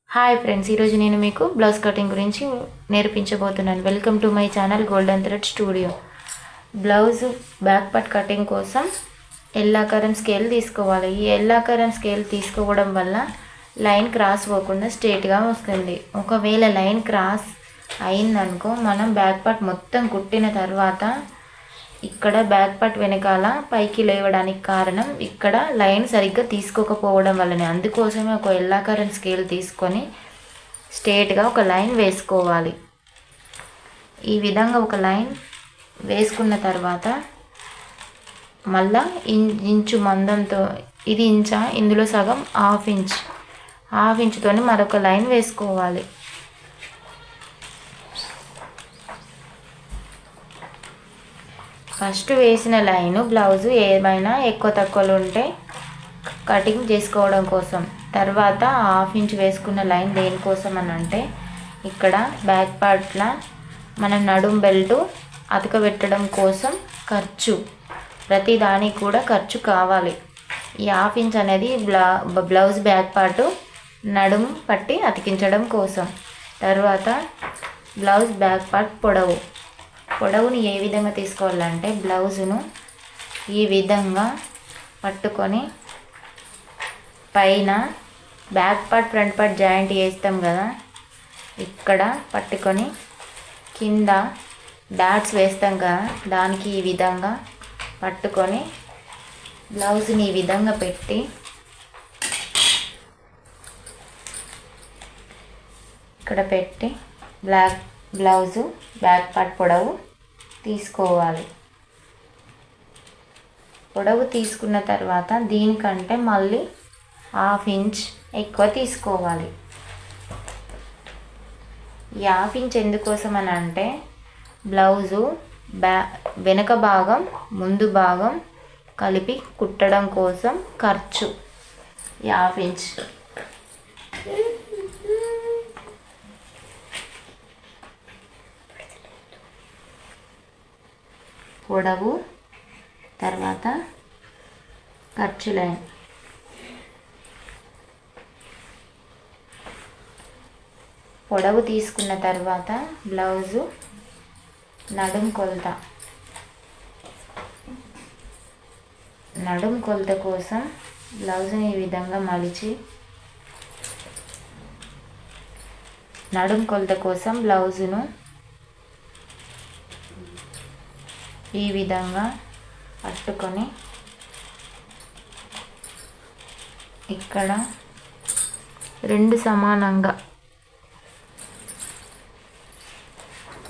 Hi friends, ఈరోజు నేను మీకు బ్లౌజ్ కటింగ్ గురించి నేర్పించబోతున్నాను. Welcome to my channel golden thread studio. Blouse back part cutting కోసం ఎల్లాకారం స్కేల్ తీసుకోవాలి. ఈ ఎల్లాకారం స్కేల్ తీసుకోవడం వల్ల లైన్ క్రాస్ పోకుండా స్ట్రేట్గా వస్తుంది. ఒకవేళ లైన్ క్రాస్ అయిందనుకో, మనం బ్యాక్ పార్ట్ మొత్తం కుట్టిన తర్వాత ఇక్కడ బ్యాక్ పార్ట్ వెనకాల పైకి లేవడానికి కారణం ఇక్కడ లైన్ సరిగ్గా తీసుకోకపోవడం వల్లనే. అందుకోసమే ఒక ఎల్లాకారం స్కేల్ తీసుకొని స్ట్రేట్గా ఒక లైన్ వేసుకోవాలి. ఈ విధంగా ఒక లైన్ వేసుకున్న తర్వాత మళ్ళా ఇంచు మందంతో, ఇది ఇంచా, ఇందులో సగం హాఫ్ ఇంచుతో మరొక లైన్ వేసుకోవాలి. ఫస్ట్ వేసిన లైను బ్లౌజు ఏమైనా ఎక్కువ తక్కువలు ఉంటే కటింగ్ చేసుకోవడం కోసం. తర్వాత హాఫ్ ఇంచ్ వేసుకున్న లైన్ దేనికోసం అని అంటే, ఇక్కడ బ్యాక్ పార్ట్లో మనం నడుం బెల్ట్ అతకబెట్టడం కోసం ఖర్చు, ప్రతి దానికి కూడా ఖర్చు కావాలి. ఈ హాఫ్ ఇంచ్ అనేది బ్లౌజ్ బ్యాక్ పార్ట్ నడుం పట్టి అతికించడం కోసం. తర్వాత బ్లౌజ్ బ్యాక్ పార్ట్ పొడవుని ఏ విధంగా తీసుకోవాలంటే, బ్లౌజును ఈ విధంగా పట్టుకొని పైన back part front part joint వేస్తాం కదా, ఇక్కడ పట్టుకొని కింద డాట్స్ వేస్తాం కదా, దానికి ఈ విధంగా పట్టుకొని బ్లౌజ్ని ఈ విధంగా పెట్టి ఇక్కడ పెట్టి బ్లౌజు బ్యాక్ పార్ట్ పొడవు తీసుకోవాలి. పొడవు తీసుకున్న తర్వాత దీనికంటే మళ్ళీ హాఫ్ ఇంచ్ ఎక్కువ తీసుకోవాలి. ఈ హాఫ్ ఇంచ్ ఎందుకోసం అని అంటే, బ్లౌజు వెనక భాగం ముందు భాగం కలిపి కుట్టడం కోసం ఖర్చు. ఈ హాఫ్ ఇంచ్ పొడవు, తర్వాత ఖర్చు లైన్. పొడవు తీసుకున్న తర్వాత బ్లౌజు నడుం కొలత కోసం బ్లౌజ్ని ఈ విధంగా మలిచి, నడుం కొలత కోసం బ్లౌజును ఈ విధంగా పట్టుకొని ఇక్కడ రెండు సమానంగా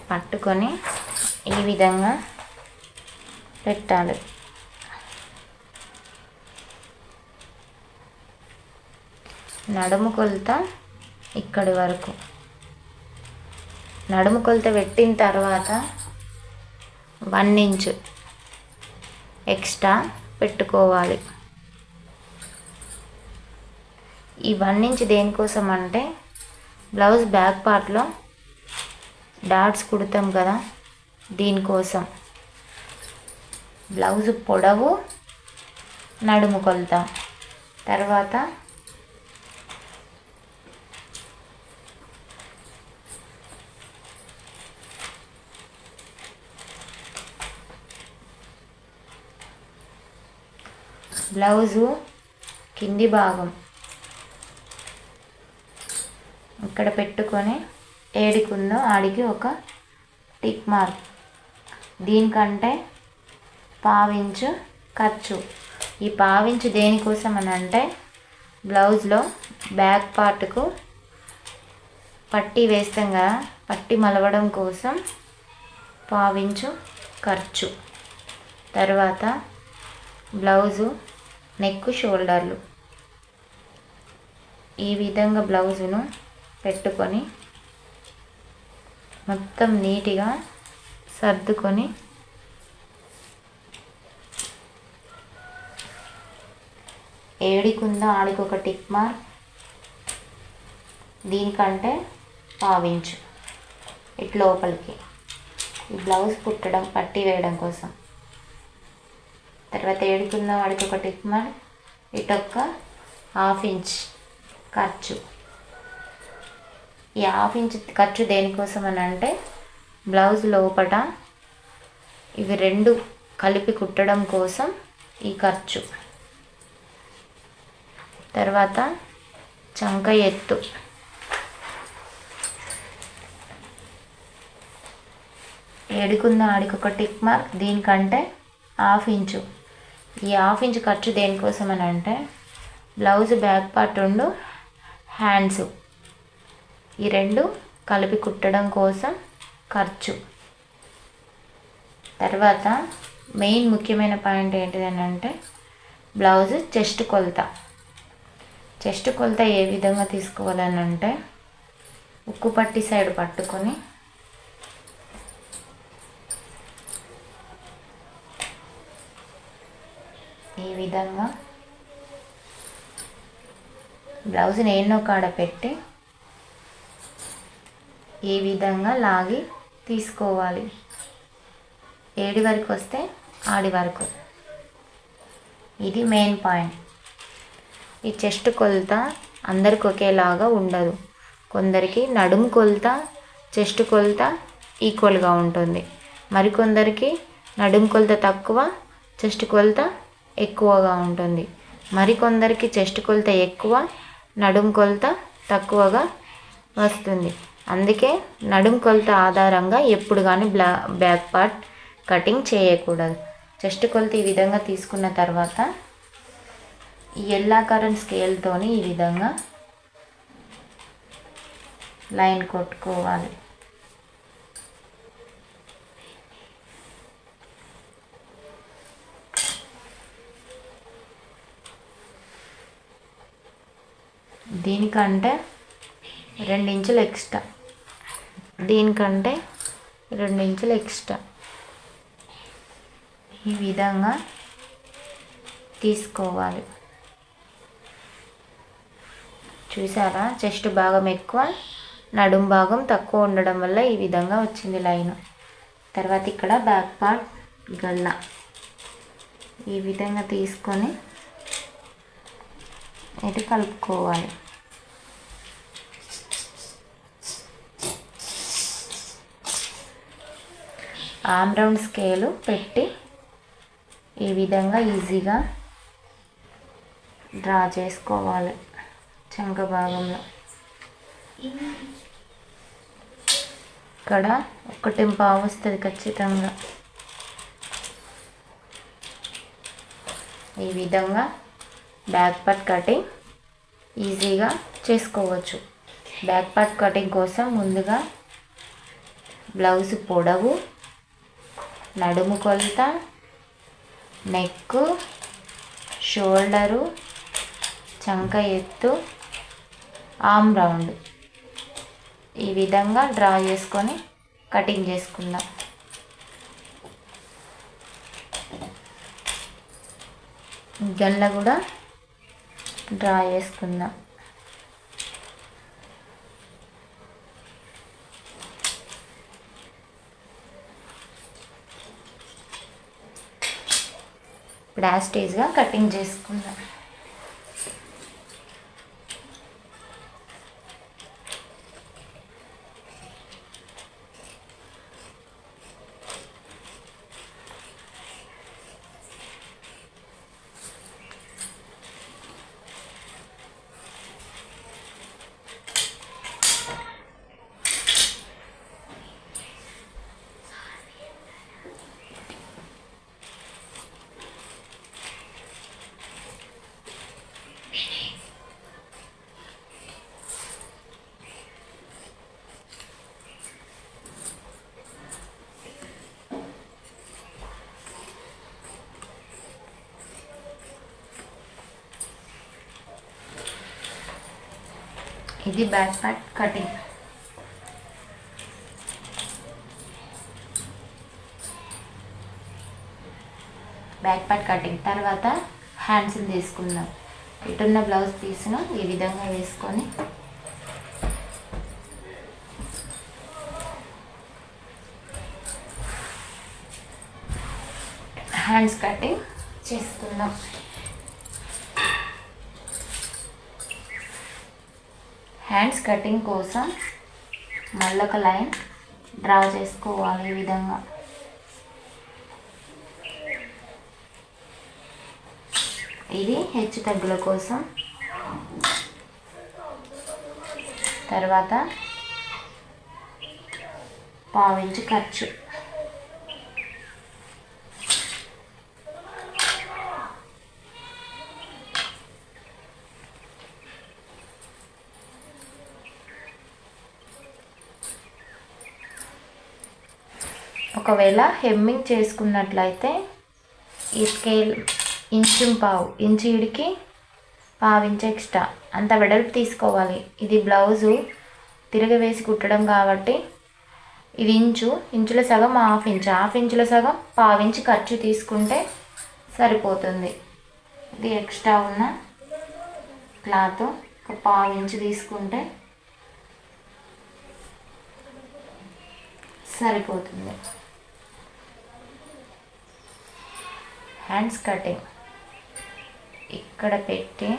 పట్టుకొని ఈ విధంగా పెట్టాలి. నడుము కొలత ఇక్కడి వరకు. నడుము కొలత పెట్టిన తర్వాత 1 ఇంచ్ ఎక్స్ట్రా పెట్టుకోవాలి. ఈ 1 ఇంచ్ దేనికోసం అంటే, బ్లౌజ్ బ్యాక్ పార్ట్లో డాట్స్ కుడతాం కదా, దీనికోసం. బ్లౌజ్ పొడవు, నడుము కొలత, తర్వాత బ్లౌజు కింది భాగం ఇక్కడ పెట్టుకొని ఏడికుందో ఆడికి ఒక టిక్ మార్క్. దీనికంటే పావించు ఖర్చు. ఈ పావించు దేనికోసం అని అంటే, బ్లౌజ్లో బ్యాక్ పార్ట్కు పట్టీ వేస్తాం కదా, పట్టీ మలవడం కోసం పావించు ఖర్చు. తర్వాత బ్లౌజు నెక్ షోల్డర్లు ఈ విధంగా బ్లౌజును పెట్టుకొని మొత్తం నీట్గా సర్దుకొని ఏడికుందో ఆడికి ఒక టిక్ మార్క్, దీనికంటే పావించు ఇటు లోపలికి ఈ బ్లౌజ్ కుట్టడం పట్టీ వేయడం కోసం. తర్వాత ఏడుకున్న వాడికి ఒక టిక్ మార్క్, ఇటొక్క హాఫ్ ఇంచ్ ఖర్చు. ఈ 1/2 ఇంచ్ ఖర్చు దేనికోసం అని అంటే బ్లౌజ్ లోపట ఇవి రెండు కలిపి కుట్టడం కోసం ఈ ఖర్చు. తర్వాత చంక ఎత్తు ఏడుకున్న ఆడికి ఒక టిక్ మార్క్, దీనికంటే 1/2 ఇంచు. ఈ 1/2 ఇంచ్ ఖర్చు దేనికోసం అని అంటే బ్లౌజ్ బ్యాక్ పార్ట్ ఉండు హ్యాండ్స్ ఈ రెండు కలిపి కుట్టడం కోసం ఖర్చు. తర్వాత మెయిన్ ముఖ్యమైన పాయింట్ ఏంటిదని అంటే బ్లౌజ్ చెస్ట్ కొలత. చెస్ట్ కొలత ఏ విధంగా తీసుకోవాలని అంటే ఉక్కు పట్టి సైడ్ పట్టుకొని ఈ విధంగా బ్లౌజ్ని ఎన్నో కాడ పెట్టి ఈ విధంగా లాగి తీసుకోవాలి. ఏడి వరకు వస్తే ఆడి వరకు. ఇది మెయిన్ పాయింట్. ఈ చెస్ట్ కొలత అందరికి ఒకేలాగా ఉండదు. కొందరికి నడుము కొలత చెస్ట్ కొలత ఈక్వల్గా ఉంటుంది. మరికొందరికి నడుము కొలత తక్కువ చెస్ట్ కొలత ఎక్కువగా ఉంటుంది. మరికొందరికి చెస్ట్ కొలత ఎక్కువ నడుము కొలత తక్కువగా వస్తుంది. అందుకే నడుము కొలత ఆధారంగా ఎప్పుడు కానీ బ్యాక్ పార్ట్ కటింగ్ చేయకూడదు. చెస్ట్ కొలత ఈ విధంగా తీసుకున్న తర్వాత ఈ ఎల్లాకారం స్కేల్తోని ఈ విధంగా లైన్ కొట్టుకోవాలి. దీనికంటే 2 ఇంచులు ఎక్స్ట్రా, దీనికంటే 2 ఇంచులు ఎక్స్ట్రా ఈ విధంగా తీసుకోవాలి. చూసారా, చెస్ట్ భాగం ఎక్కువ నడుం భాగం తక్కువ ఉండడం వల్ల ఈ విధంగా వచ్చింది లైన్. తర్వాత ఇక్కడ బ్యాక్ పార్ట్ గల్ల ఈ విధంగా తీసుకొని ఇది కలుపుకోవాలి. ఆర్మ్ రౌండ్ స్కేలు పెట్టి ఈ విధంగా ఈజీగా డ్రా చేసుకోవాలి. చంక భాగంలో ఇక్కడ 1.5 వస్తుంది ఖచ్చితంగా. ఈ విధంగా బ్యాక్ పార్ట్ కటింగ్ ఈజీగా చేసుకోవచ్చు. బ్యాక్ పార్ట్ కటింగ్ కోసం ముందుగా బ్లౌజ్ పొడవు, నడుము కొలత, నెక్, షోల్డరు, చంక ఎత్తు, ఆర్మ్ రౌండ్ ఈ విధంగా డ్రా చేసుకొని కటింగ్ చేసుకుందాం. గల్ల కూడా డ్రా చేసుకుందాం. ఇప్పుడు యాస్టేజ్గా కటింగ్ చేసుకుందాం. ఇది back part cutting. Back part cutting తర్వాత హ్యాండ్స్ తీసుకుందాం. ఇటున్న బ్లౌజ్ పీస్ను ఈ విధంగా వేసుకొని హ్యాండ్స్ కటింగ్ చేసుకుందాం. హ్యాండ్స్ కటింగ్ కోసం మళ్ళీ ఒక లైన్ డ్రా చేసుకోవాలి ఈ విధంగా. ఇది హెచ్చు తగ్గుల కోసం. తర్వాత పావించి ఖర్చు. ఒకవేళ హెమ్మింగ్ చేసుకున్నట్లయితే ఈ స్కేల్ ఇంచు ఇడికి పావించి ఎక్స్ట్రా అంత వెడల్పు తీసుకోవాలి. ఇది బ్లౌజు తిరగవేసి కుట్టడం కాబట్టి ఇది ఇంచుల సగం హాఫ్ ఇంచుల సగం పావించి ఖర్చు తీసుకుంటే సరిపోతుంది. ఇది ఎక్స్ట్రా ఉన్న క్లాత్ ఒక పావించి తీసుకుంటే సరిపోతుంది. హ్యాండ్స్ కటింగ్ ఇక్కడ పెట్టి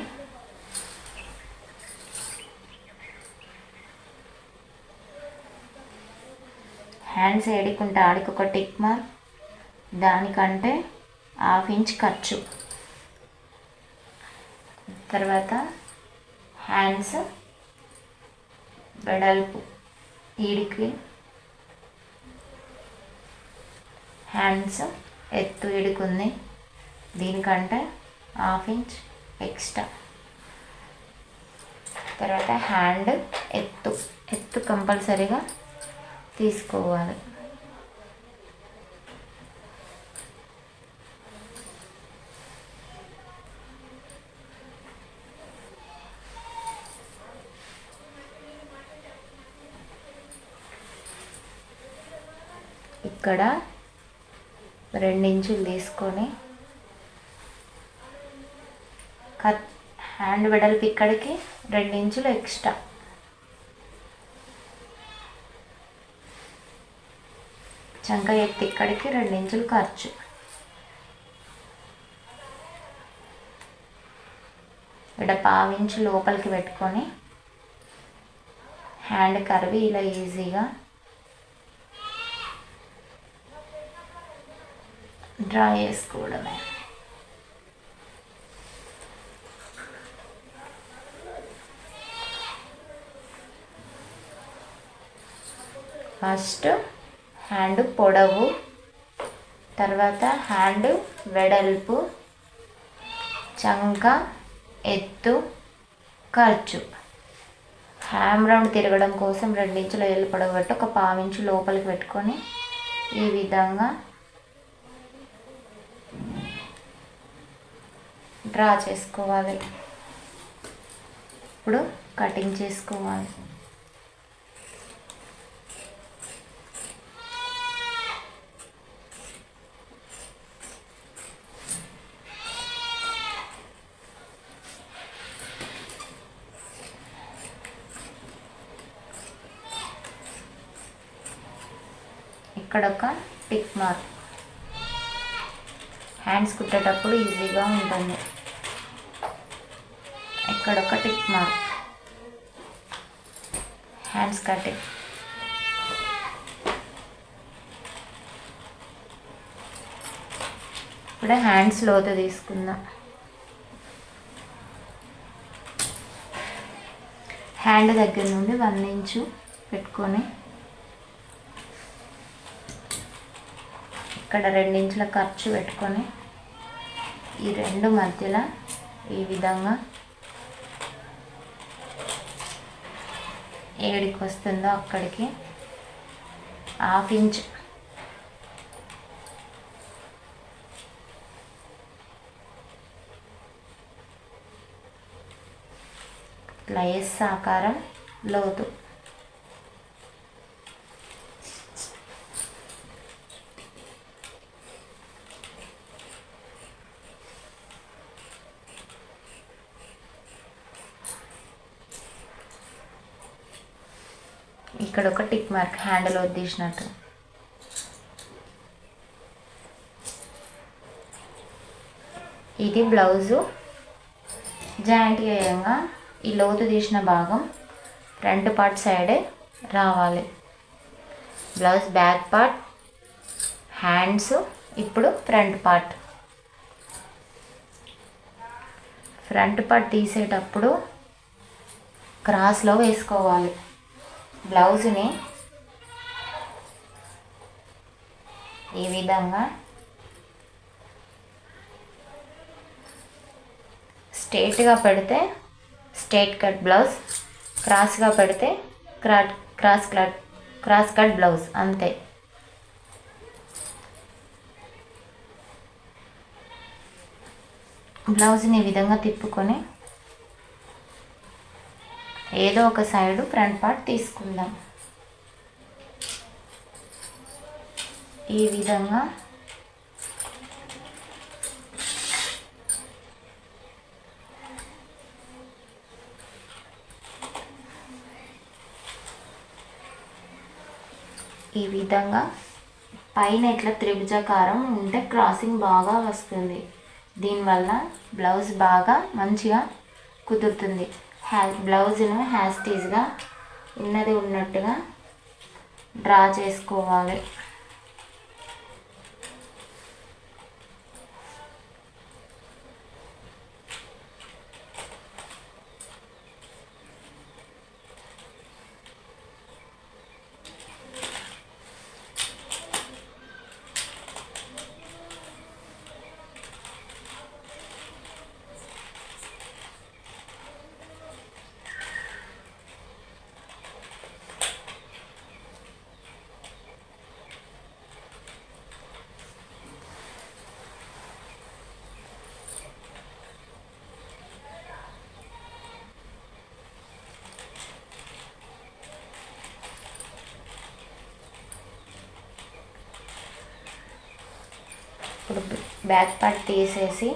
హ్యాండ్స్ ఏడుకుంటే ఆడికి ఒక టిక్ మార్క్, దానికంటే హాఫ్ ఇంచ్ ఖర్చు. తర్వాత హ్యాండ్స్ వెడల్పు ఈడికి, హ్యాండ్స్ ఎత్తు ఈడుకుంది, దీనికంటే హాఫ్ ఇంచ్ ఎక్స్ట్రా. తర్వాత హ్యాండ్ ఎత్తు కంపల్సరీగా తీసుకోవాలి. ఇక్కడ 2 ఇంచులు తీసుకొని హ్యాండ్ వెడల్పు ఇక్కడికి 2 ఇంచులు ఎక్స్ట్రా. చంక ఎత్తి ఇక్కడికి 2 ఇంచులు ఖర్చు. ఇక్కడ పావించి లోపలికి పెట్టుకొని హ్యాండ్ కర్వి ఇలా ఈజీగా డ్రా చేసుకోవడమే. ఫస్ట్ హ్యాండ్ పొడవు, తర్వాత హ్యాండ్ వెడల్పు, చంక ఎత్తు, ఖర్చు. హ్యామ్ రౌండ్ తిరగడం కోసం 2 ఇంచుల ఏళ్ళు పొడవు పెట్టి ఒక పావించు లోపలికి పెట్టుకొని ఈ విధంగా డ్రా చేసుకోవాలి. ఇప్పుడు కటింగ్ చేసుకోవాలి. ఇక్కడ ఒక టిక్ మార్క్, హ్యాండ్స్ కుట్టేటప్పుడు ఈజీగా ఉంటుంది. ఇక్కడ ఒక టిక్ మార్క్, హ్యాండ్స్ కటింగ్. ఇప్పుడు హ్యాండ్స్ లోతు తీసుకుందాం. హ్యాండ్ దగ్గర నుండి 1 ఇంచు పెట్టుకొని ఇక్కడ 2 ఇంచుల ఖర్చు పెట్టుకొని ఈ 2 మధ్యలో ఈ విధంగా ఏడికి వస్తుందో అక్కడికి హాఫ్ ఇంచ్ లయస్ ఆకారం లోతు. ఇక్కడ ఒక టిక్ మార్క్ హ్యాండిల్ తీసినట్టు. ఇది బ్లౌజు జాయింట్ వేయంగా ఈ లోతు తీసిన భాగం ఫ్రంట్ పార్ట్ సైడే రావాలి. Blouse back part, hands. ఇప్పుడు ఫ్రంట్ పార్ట్. ఫ్రంట్ పార్ట్ తీసేటప్పుడు క్రాస్లో వేసుకోవాలి. బ్లౌజ్ని ఈ విధంగా స్ట్రైట్గా పెడితే స్ట్రైట్ కట్ బ్లౌజ్, క్రాస్గా పెడితే క్రాస్ కట్ బ్లౌజ్ అంతే. బ్లౌజ్ని ఈ విధంగా తిప్పుకొని ఏదో ఒక సైడు ఫ్రంట్ పార్ట్ తీసుకుందాం. ఈ విధంగా పైన ఇట్లా త్రిభుజాకారం ఉంటే క్రాసింగ్ బాగా వస్తుంది. దీనివల్ల బ్లౌజ్ బాగా మంచిగా కుదురుతుంది. బ్లౌజ్ను హ్యాస్టీస్గా ఉన్నది ఉన్నట్టుగా డ్రా చేసుకోవాలి. ఇప్పుడు బ్యాక్ పార్ట్ తీసేసి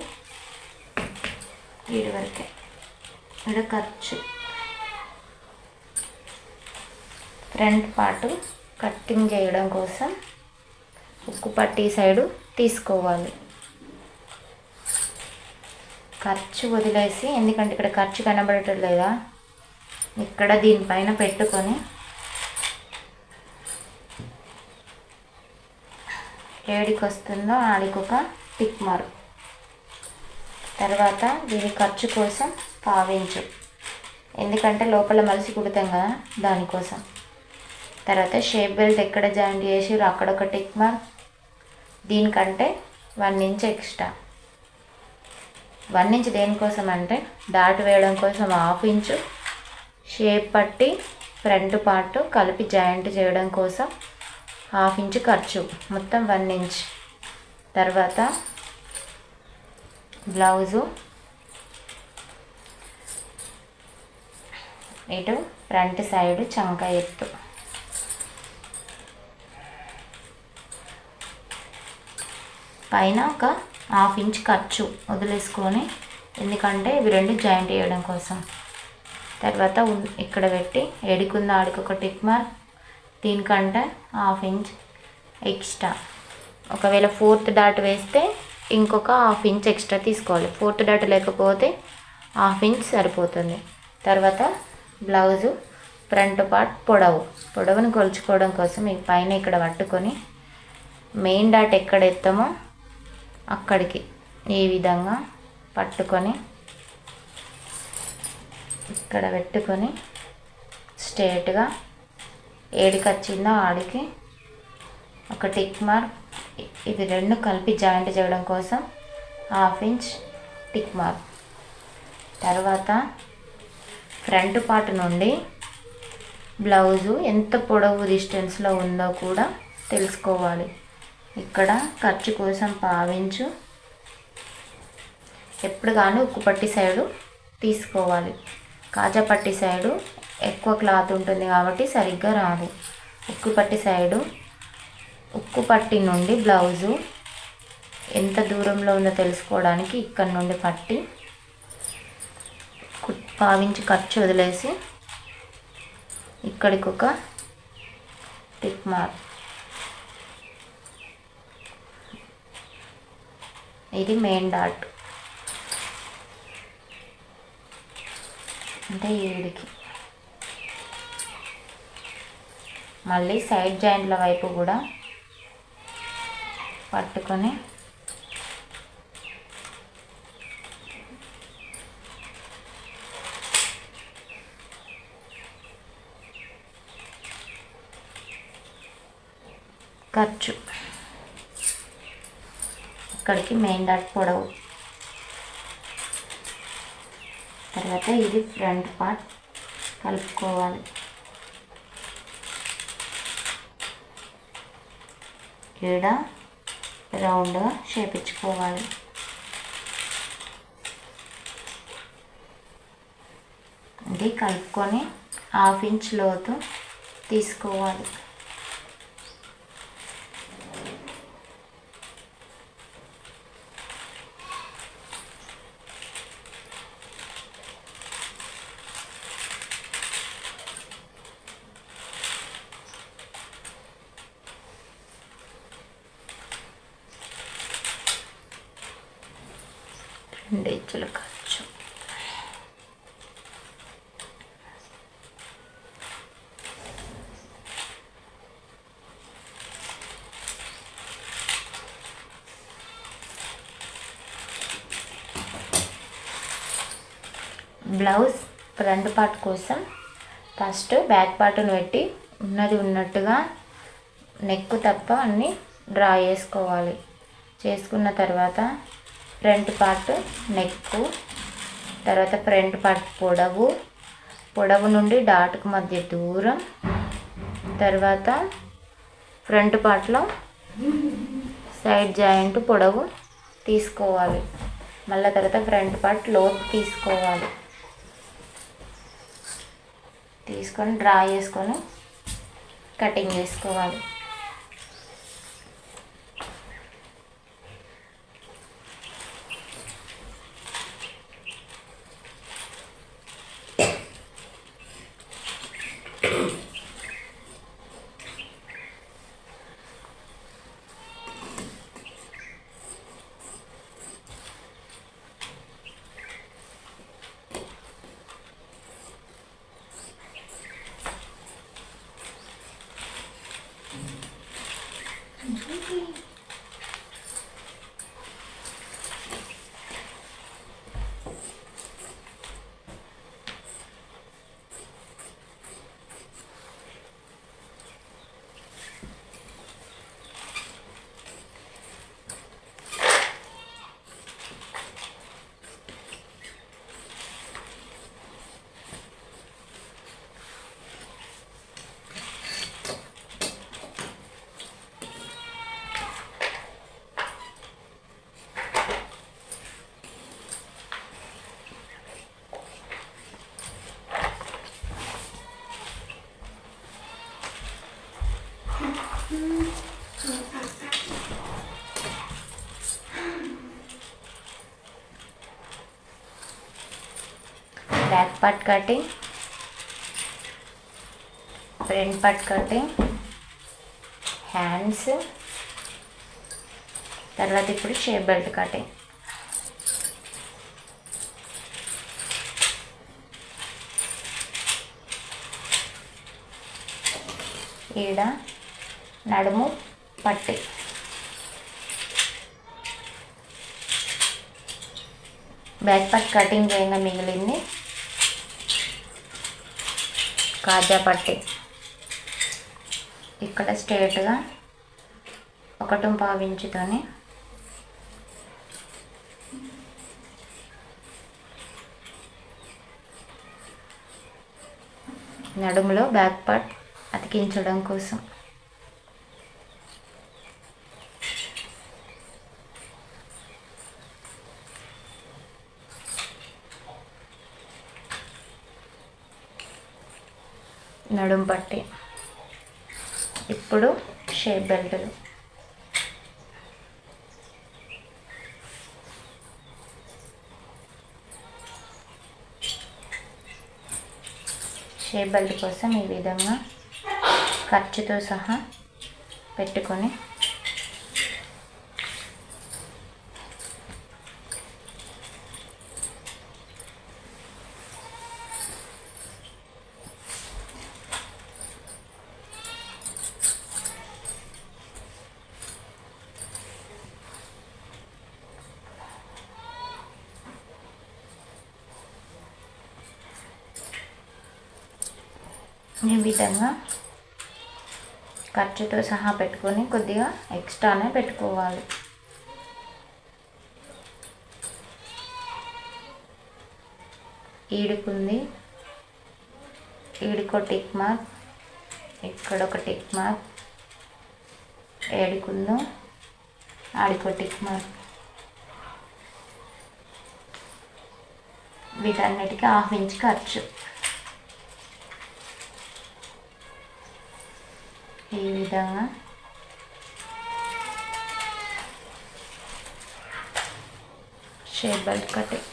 వీడి వరకే ఇక్కడ ఖర్చు. ఫ్రంట్ పార్ట్ కట్టింగ్ చేయడం కోసం ఉక్కు పట్టీ సైడు తీసుకోవాలి. ఖర్చు వదిలేసి, ఎందుకంటే ఇక్కడ ఖర్చు కనబడటం లేదా, ఇక్కడ దీనిపైన పెట్టుకొని ఏడికి వస్తుందో ఆడికొక టిక్ మార్క్. తర్వాత దీని ఖర్చు కోసం పావించు, ఎందుకంటే లోపల మలిసి కుడతాం కదా దానికోసం. తర్వాత షేప్ బెల్ట్ ఎక్కడ జాయింట్ చేసి అక్కడ ఒక టిక్ మార్క్. దీనికంటే 1 ఇంచ్ ఎక్స్ట్రా. 1 ఇంచ్ దేనికోసం అంటే డాట్ వేయడం కోసం 1/2 ఇంచు, షేప్ పట్టి ఫ్రంట్ పార్ట్ కలిపి జాయింట్ చేయడం కోసం 1/2 ఇంచు ఖర్చు, మొత్తం 1 ఇంచ్. తర్వాత బ్లౌజు ఇటు ఫ్రంట్ సైడ్ చంక ఎత్తు, పైన ఒక 1/2 ఇంచ్ ఖర్చు వదిలేసుకొని, ఎందుకంటే ఇవి రెండు జాయింట్ చేయడం కోసం. తర్వాత ఇక్కడ పెట్టి ఎడికుంది ఆడికి ఒక టిక్ మార్క్. దీనికంటే 1/2 ఇంచ్ ఎక్స్ట్రా. ఒకవేళ 4th డాట్ వేస్తే ఇంకొక 1/2 ఇంచ్ ఎక్స్ట్రా తీసుకోవాలి. 4th డాట్ లేకపోతే 1/2 ఇంచ్ సరిపోతుంది. తర్వాత బ్లౌజు ఫ్రంట్ పార్ట్ పొడవును కొలుచుకోవడం కోసం ఈ పైన ఇక్కడ పట్టుకొని మెయిన్ డాట్ ఎక్కడ ఎత్తామో అక్కడికి ఈ విధంగా పట్టుకొని ఇక్కడ పెట్టుకొని స్ట్రేట్గా ఏడికి వచ్చిందో ఆడికి ఒక టిక్ మార్క్. ఇది రెండు కలిపి జాయింట్ చేయడం కోసం 1/2 ఇంచ్ టిక్ మార్క్. తర్వాత ఫ్రంట్ పార్ట్ నుండి బ్లౌజు ఎంత పొడవు డిస్టెన్స్లో ఉందో కూడా తెలుసుకోవాలి. ఇక్కడ ఖర్చు కోసం 1/2 ఇంచు. ఎప్పుడు కానీ ఉక్కు పట్టి సైడు తీసుకోవాలి. కాజా పట్టి సైడు ఎక్కువ క్లాత్ ఉంటుంది కాబట్టి సరిగ్గా రాదు. ఉక్కు పట్టి సైడు, ఉక్కు పట్టి నుండి బ్లౌజు ఎంత దూరంలో ఉందో తెలుసుకోవడానికి ఇక్కడ నుండి పట్టి 1/2 ఇంచ్ ఖర్చు వదిలేసి ఇక్కడికి ఒక టిక్ మార్క్. ఇది మెయిన్ డాట్, అంటే ఏడికి. మళ్ళీ సైడ్ జాయింట్ల వైపు కూడా పట్టుకొని ఖర్చు ఇక్కడికి మెయిన్ డాట్ పొడవు. తర్వాత ఇది ఫ్రంట్ పార్ట్ కలుపుకోవాలి. ఈడ రౌండ్గా షేప్ ఇచ్చుకోవాలి. ఇది కలుపుకొని 1/2 ఇంచ్ లోతు తీసుకోవాలి. ఇంచుల ఖర్చు. బ్లౌజ్ ఫ్రంట్ పార్ట్ కోసం ఫస్ట్ బ్యాక్ పార్ట్ను పెట్టి ఉన్నది ఉన్నట్టుగా నెక్ తప్ప అన్నీ డ్రా చేసుకోవాలి. చేసుకున్న తర్వాత ఫ్రంట్ పార్ట్ నెక్, తర్వాత ఫ్రంట్ పార్ట్ పొడవు నుండి డాట్కు మధ్య దూరం, తర్వాత ఫ్రంట్ పార్ట్లో సైడ్ జాయింట్ పొడవు తీసుకోవాలి. మళ్ళీ తర్వాత ఫ్రంట్ పార్ట్ లోతు తీసుకోవాలి. తీసుకొని డ్రా చేసుకొని కటింగ్ చేసుకోవాలి. Back part cutting, front part cutting, hands, తర్వాత ఇప్పుడు షేప్ బెల్ట్ కటింగ్. ఈడ నడుము పట్టి, బ్యాక్ పార్ట్ కటింగ్ చేయగా మిగిలింది కాజా పట్టి. ఇక్కడ స్ట్రేట్గా 1.5 ఇంచుతోని నడుములో బ్యాక్ పార్ట్ అతికించడం కోసం నడుము పట్టి. ఇప్పుడు షేప్ బెల్టులు. షేప్ బెల్ట్ కోసం ఈ విధంగా ఖర్చుతో సహా పెట్టుకొని ఈ విధంగా ఖర్చుతో సహా పెట్టుకొని కొద్దిగా ఎక్స్ట్రానే పెట్టుకోవాలి. ఈడుకుంది, ఈడుకో టిక్ మార్క్, ఇక్కడ ఒక టిక్ మార్క్, ఏడుకుందో ఆడికో టిక్ మార్క్. వీటన్నిటికీ 1/2 ఇంచ్ ఖర్చు. ఈ విధంగా షేప్ బెల్ట్ కటింగ్.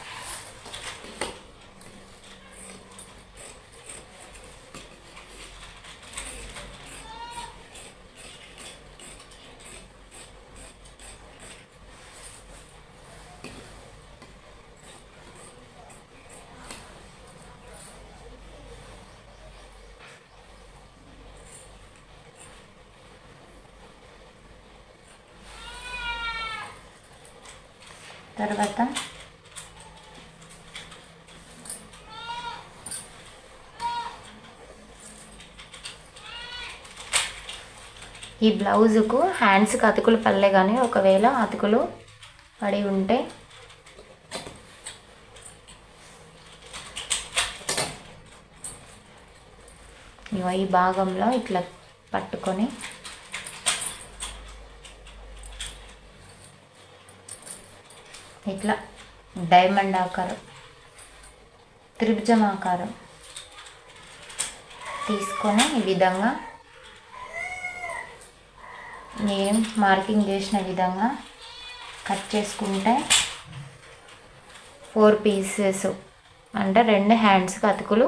తర్వాత ఈ బ్లౌజుకు హ్యాండ్స్కి అతుకులు పడలే, కానీ ఒకవేళ అతుకులు పడి ఉంటే ఈ భాగంలో ఇట్లా పట్టుకొని ఇట్లా డైమండ్ ఆకారం, త్రిభుజం ఆకారం తీసుకొని ఈ విధంగా నేను మార్కింగ్ చేసిన విధంగా కట్ చేసుకుంటే 4 పీసెస్ అంటే 2 హ్యాండ్స్కి అతుకులు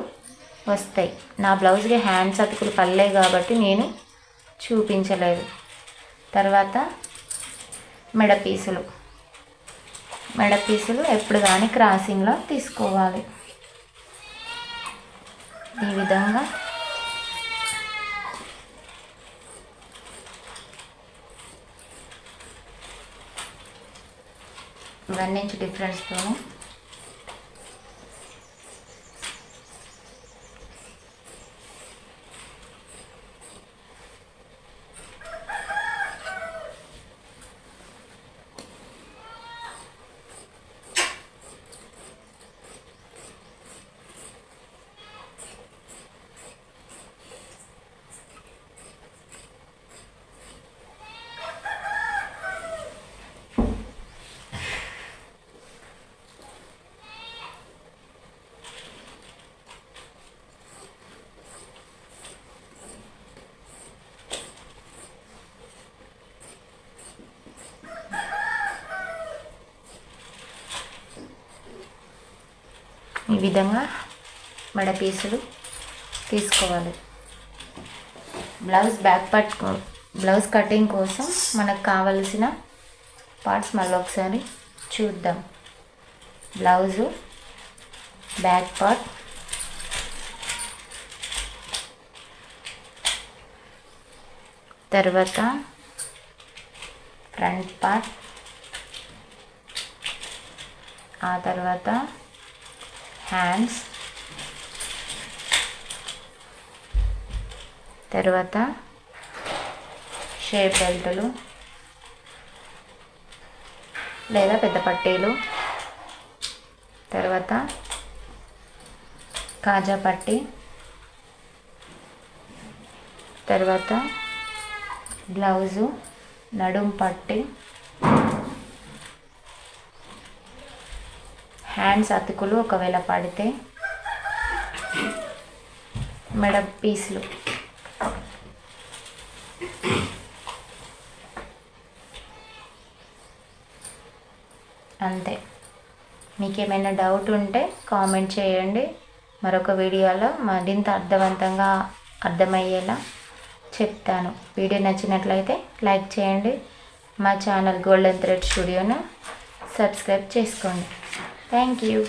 వస్తాయి. నా బ్లౌజ్కి హ్యాండ్స్ అతుకులు పడలేదు కాబట్టి నేను చూపించలేదు. తర్వాత మెడ పీసులు ఎప్పుడు కానీ క్రాసింగ్లో తీసుకోవాలి. ఈ విధంగా వన్ ఇంచ్ డిఫరెన్స్తో ఈ విధంగా మెడ పీసులు తీసుకోవాలి. బ్లౌజ్ కటింగ్ కోసం మనకు కావలసిన పార్ట్స్ మళ్ళీ ఒకసారి చూద్దాం. బ్లౌజు బ్యాక్ పార్ట్, తర్వాత ఫ్రంట్ పార్ట్, ఆ తర్వాత హ్యాండ్స్, తర్వాత షేప్ బెల్టులు లేదా పెద్ద పట్టీలు, తర్వాత కాజా పట్టీ, తర్వాత బ్లౌజు నడుం పట్టీ, హ్యాండ్స్ అతుకులు ఒకవేళ పడితే, మెడ పీసులు. అంతే. మీకేమైనా డౌట్ ఉంటే కామెంట్ చేయండి. మరొక వీడియోలో మరింత అర్థమయ్యేలా చెప్తాను. వీడియో నచ్చినట్లయితే లైక్ చేయండి. మా ఛానల్ గోల్డెన్ థ్రెడ్ స్టూడియోను సబ్స్క్రైబ్ చేసుకోండి. Thank you.